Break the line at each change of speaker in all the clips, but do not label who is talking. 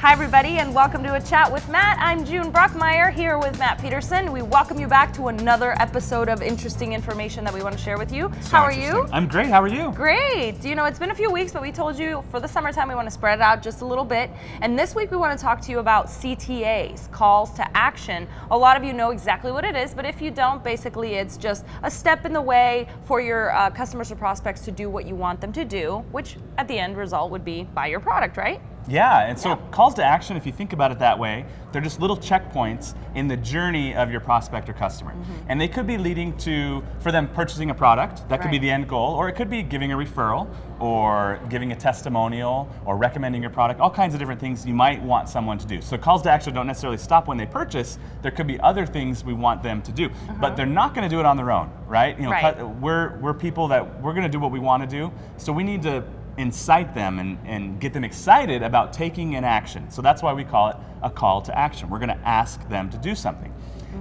Hi everybody, and welcome to A Chat with Matt. I'm June Brockmeyer here with Matt Peterson. We welcome you back to another episode of interesting information that we want to share with you. How are you?
I'm great, how are you?
Great. You know, it's been a few weeks, but we told you for the summertime we want to spread it out just a little bit. And this week we want to talk to you about CTAs, calls to action. A lot of you know exactly what it is, but if you don't, basically it's just a step in the way for your customers or prospects to do what you want them to do, which at the end result would be buy your product, right?
Yeah, and so calls to action, if you think about it that way, they're just little checkpoints in the journey of your prospect or customer. And they could be leading to, for them purchasing a product, that could be the end goal, or it could be giving a referral, or giving a testimonial, or recommending your product, all kinds of different things you might want someone to do. So calls to action don't necessarily stop when they purchase, there could be other things we want them to do, but they're not gonna do it on their own, right? You know, we're people that, we're gonna do what we wanna do, so we need to incite them and get them excited about taking an action. So that's why we call it a call to action. We're gonna ask them to do something.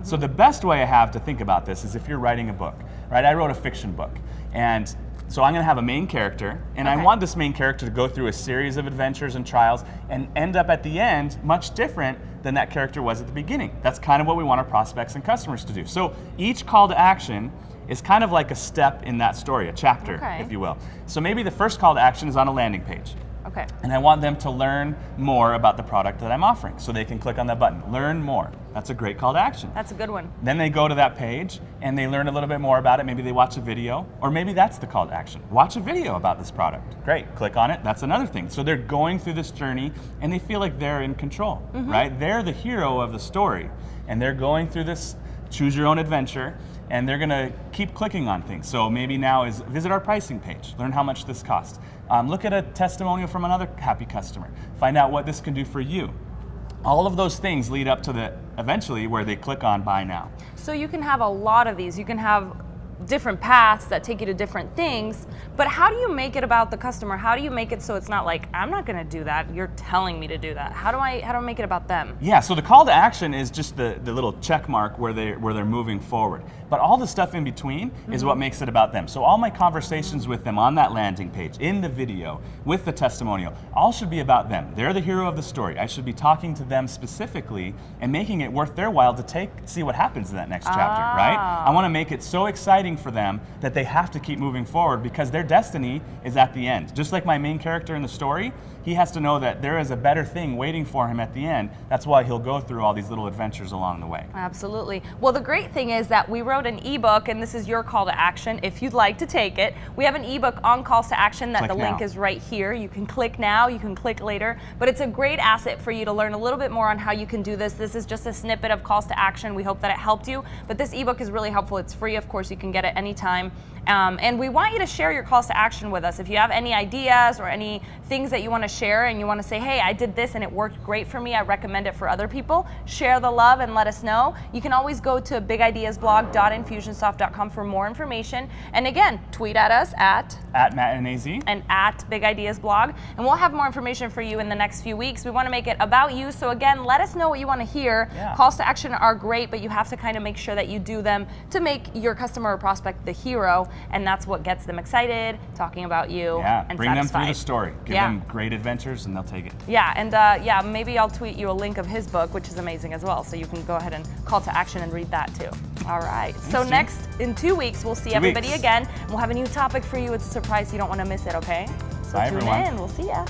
So the best way I have to think about this is if you're writing a book, right? I wrote a fiction book, and so I'm gonna have a main character, and I want this main character to go through a series of adventures and trials and end up at the end much different than that character was at the beginning. That's kind of what we want our prospects and customers to do. So each call to action is kind of like a step in that story, a chapter, if you will. So maybe the first call to action is on a landing page. And I want them to learn more about the product that I'm offering. So they can click on that button, learn more. That's a great call to action.
That's a good one.
Then they go to that page and they learn a little bit more about it. Maybe they watch a video, or maybe that's the call to action. Watch a video about this product. Great, click on it, that's another thing. So they're going through this journey and they feel like they're in control, right? They're the hero of the story, and they're going through this choose your own adventure, and they're gonna keep clicking on things. So maybe now is visit our pricing page, learn how much this costs. Look at a testimonial from another happy customer. Find out what this can do for you. All of those things lead up to the eventually where they click on buy now.
So you can have a lot of these. You can have different paths that take you to different things, but how do you make it about the customer? How do you make it so it's not like, I'm not gonna do that, you're telling me to do that? How do I make it about them?
Yeah, so the call to action is just the little check mark where they're moving forward. But all the stuff in between is what makes it about them. So all my conversations with them on that landing page, in the video, with the testimonial, all should be about them. They're the hero of the story. I should be talking to them specifically and making it worth their while to see what happens in that next chapter, right? I wanna make it so exciting for them that they have to keep moving forward because their destiny is at the end. Just like my main character in the story, he has to know that there is a better thing waiting for him at the end. That's why he'll go through all these little adventures along the way.
Absolutely. Well, the great thing is that we wrote an ebook, and this is your call to action if you'd like to take it. We have an ebook on calls to action that the link is right here. You can click now, you can click later, but it's a great asset for you to learn a little bit more on how you can do this. This is just a snippet of calls to action. We hope that it helped you, but this ebook is really helpful. It's free, of course. You can get it anytime. And we want you to share your calls to action with us. If you have any ideas or any things that you want to share and you want to say, hey, I did this and it worked great for me, I recommend it for other people, share the love and let us know. You can always go to bigideasblog.infusionsoft.com for more information. And again, tweet at us at
Matt and AZ
and at Big Ideas Blog. And we'll have more information for you in the next few weeks. We want to make it about you. So again, let us know what you want to hear. Calls to action are great, but you have to kind of make sure that you do them to make your customer or prospect the hero. And that's what gets them excited, talking about you, and
bring
satisfied.
them through the story. Give them great adventures and they'll take it.
Yeah, and maybe I'll tweet you a link of his book, which is amazing as well. So you can go ahead and call to action and read that too. All right. So next, in 2 weeks, we'll see everybody again. We'll have a new topic for you. It's a surprise. You don't want to miss it, okay? So
Bye,
tune
everyone.
in. We'll see ya.